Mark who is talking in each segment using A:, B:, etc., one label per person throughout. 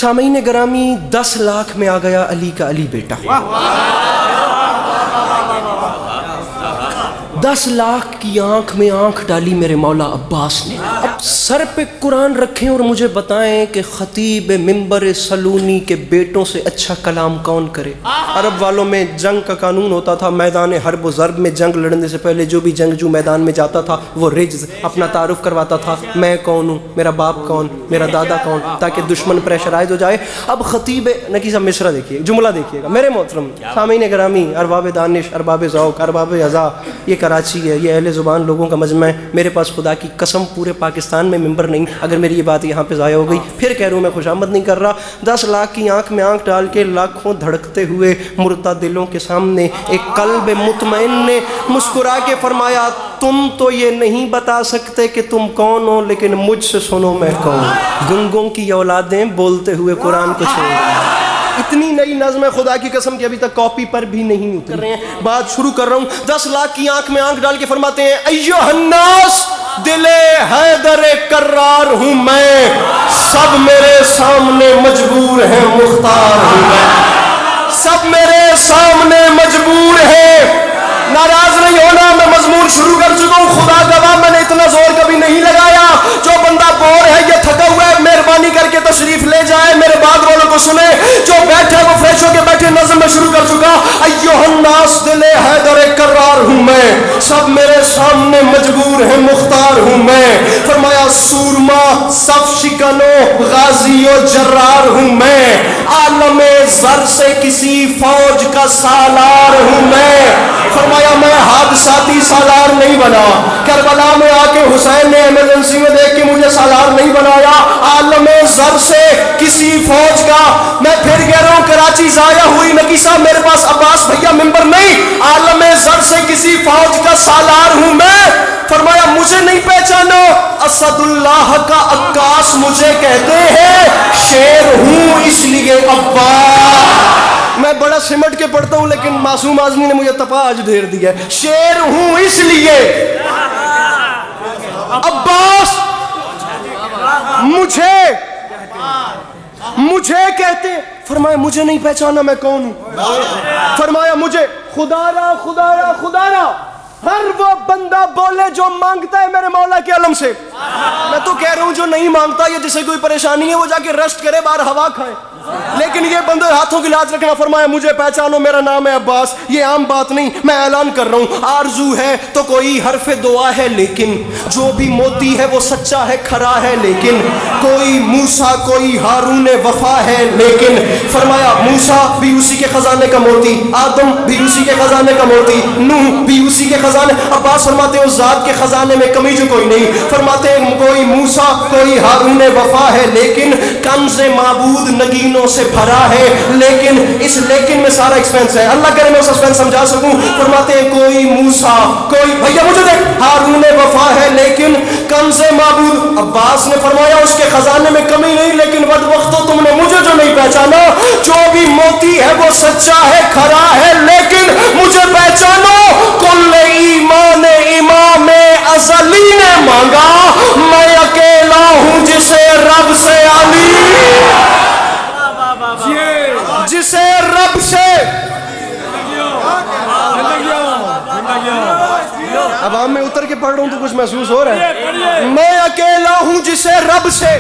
A: سامعین گرامی 10 لاکھ میں آ گیا علی کا علی بیٹا. 10 لاکھ کی آنکھ میں آنکھ ڈالی میرے مولا عباس نے. اب سر پہ قرآن رکھیں اور مجھے بتائیں کہ خطیب منبر سلونی کے بیٹوں سے اچھا کلام کون کرے. عرب والوں میں جنگ کا قانون ہوتا تھا، میدان حرب و ضرب میں جنگ لڑنے سے پہلے جو بھی جنگجو میدان میں جاتا تھا وہ رجز اپنا تعارف کرواتا تھا، میں کون ہوں، میرا باپ کون، میرا دادا کون، تاکہ دشمن پریشرائز ہو جائے. اب خطیب نکی صاحب مصرع دیکھیے، جملہ دیکھیے گا میرے محترم سامعین گرامی، ارباب دانش، ارباب ذوق، ارباب عزا، یہ کراچی ہے، یہ اہل زبان لوگوں کا مجمع ہے. میرے پاس خدا کی قسم پورے پاکستان میں ممبر نہیں. اگر میری یہ بات یہاں پہ ضائع ہو گئی پھر کہہ رہا ہوں میں خوشامد نہیں کر رہا. 10 لاکھ کی آنکھ میں آنکھ ڈال کے لاکھوں دھڑکتے ہوئے مردہ دلوں کے سامنے ایک قلب مطمئن نے مسکرا کے فرمایا تم تو یہ نہیں بتا سکتے کہ تم کون ہو، لیکن مجھ سے سنو میں کون. گنگوں کی اولادیں بولتے ہوئے قرآن کو چھوڑ. اتنی نئی نظم ہے خدا کی قسم کہ ابھی تک کاپی پر بھی نہیں اتر رہے ہیں. بات شروع کر رہا ہوں. 10 لاکھ کی آنکھ میں آنکھ ڈال کے فرماتے ہیں ایھا الناس دل حیدر کرار ہوں میں، سب میرے سامنے مجبور ہیں مختار ہوں میں. سب میرے سامنے مجبور ہیں. ناراض نہیں ہونا، میں مضمون شروع کر چکا ہوں. خدا گواہ میں نے اتنا زور کبھی نہیں لگایا. جو بندہ بور ہے یا تھکا ہوا ہے مہربانی کر کے تشریف لے جائے، میرے بعد والوں کو سنے. جو بیٹھے وہ فریش ہو کے بیٹھے. نظم میں شروع کر چکا. ایھا الناس دل حیدر کرار ہوں میں، سب میرے سامنے مجبور ہیں مختار ہوں میں. فرمایا سورما صف شکنو غازی و جرار ہوں میں، عالم زر سے کسی فوج کا سالار ہوں میں. فرمایا میں حادثاتی سالار نہیں بنا، کربلا میں آ کے حسین نے ایمرجنسی میں دیکھ کے مجھے سالار نہیں بنایا. عالم زر سے کسی فوج کا، میں پھر کہہ رہا ہوں کراچی ضائع ہوئی نکی صاحب میرے پاس عباس بھیا ممبر نہیں. عالم زر سے کسی فوج کا سالار ہوں میں. فرمایا مجھے نہیں پہچانو، اسد اللہ کا عکاس مجھے کہتے ہیں، شیر ہوں اس لیے عباس. میں بڑا سمٹ کے پڑھتا ہوں لیکن معصوم اعظمی نے مجھے تپا آج دھیر دیا ہے. شیر ہوں اس لیے عباس مجھے کہتے. فرمایا مجھے نہیں پہچانا میں کون ہوں. فرمایا مجھے خدا را ہر وہ بندہ بولے جو مانگتا ہے میرے مولا کے علم سے. میں تو کہہ رہا ہوں جو نہیں مانگتا یا جسے کوئی پریشانی ہے وہ جا کے ریسٹ کرے، باہر ہوا کھائے. لیکن یہ بندے ہاتھوں کی لاج رکھنا. فرمایا مجھے پہچانو، میرا نام ہے عباس. یہ عام بات نہیں، میں اعلان کر رہا ہوں. آرزو ہے تو کوئی حرف دعا ہے، لیکن جو بھی موتی ہے وہ سچا ہے، کھرا ہے. لیکن کوئی موسیٰ کوئی ہارون وفا ہے. لیکن فرمایا موسیٰ بھی اسی کے خزانے کا موتی، آدم بھی اسی کے خزانے کا موتی، نوح بھی اسی کے خزانے. عباس فرماتے ہیں اس ذات کے خزانے میں کمی جو کوئی نہیں. فرماتے ہیں کوئی موسیٰ کوئی ہارون وفا ہے، لیکن کنز معبود نگینوں سے بھرا ہے. لیکن اس لیکن میں سارا ایکسپینس ہے، اللہ کرے میں سسپینس سمجھا سکوں. فرماتے ہیں کوئی موسیٰ کوئی بھیا مجھے دیکھ ہارون وفا ہے، لیکن کنز معبود. عباس نے فرمایا اس کے خزانے میں کمی نہیں، لیکن بد وقتو تم نے مجھے جو نہیں پہچانا. جو بھی موتی ہے وہ سچا ہے، کھرا ہے. لیکن مجھے پہچانو، کل ایمان امام ازلی نے مانگا، میں اکیلا ہوں جسے رب سے جسے رب سے عوام میں اتر کے پڑھ رہا ہوں تو کچھ محسوس ہو رہا ہے. میں اکیلا ہوں جسے رب سے.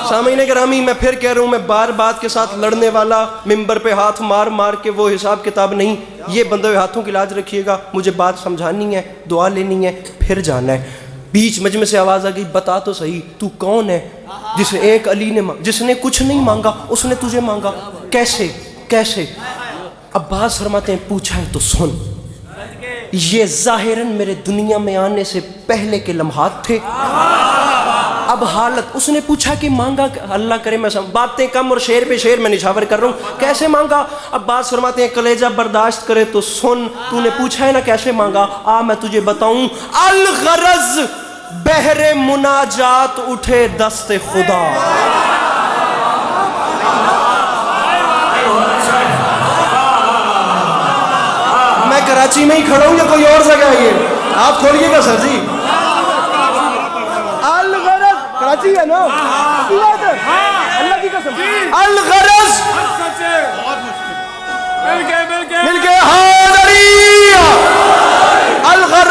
A: سامعین گرامی میں پھر کہہ رہا ہوں، میں بار بات کے ساتھ لڑنے والا، ممبر پہ ہاتھ مار مار کے وہ حساب کتاب نہیں. یہ بندے ہاتھوں کی لاج رکھیے گا. مجھے بات سمجھانی ہے، دعا لینی ہے، پھر جانا ہے. بیچ مجمع سے آواز آ گئی بتا تو صحیح تو کون ہے جسے ایک علی نے جس نے کچھ نہیں مانگا اس نے تجھے مانگا. کیسے؟ عباس فرماتے ہیں پوچھا ہے تو سن. یہ ظاہراً میرے دنیا میں آنے سے پہلے کے لمحات تھے. اب حالت اس نے پوچھا کہ مانگا، اللہ کرے میں باتیں کم اور شعر پہ شعر میں نشاور کر رہا ہوں. کیسے مانگا؟ عباس فرماتے ہیں کلیجہ برداشت کرے تو سن. تو نے پوچھا ہے نا کیسے مانگا، آ میں تجھے بتاؤں. الغرض بحر مناجات اٹھے دست خدا. میں کراچی میں ہی کھڑا ہوں یا کوئی اور جگہ ہے؟ یہ آپ کھولیے گا سر جی. کراچی ہے نا، اللہ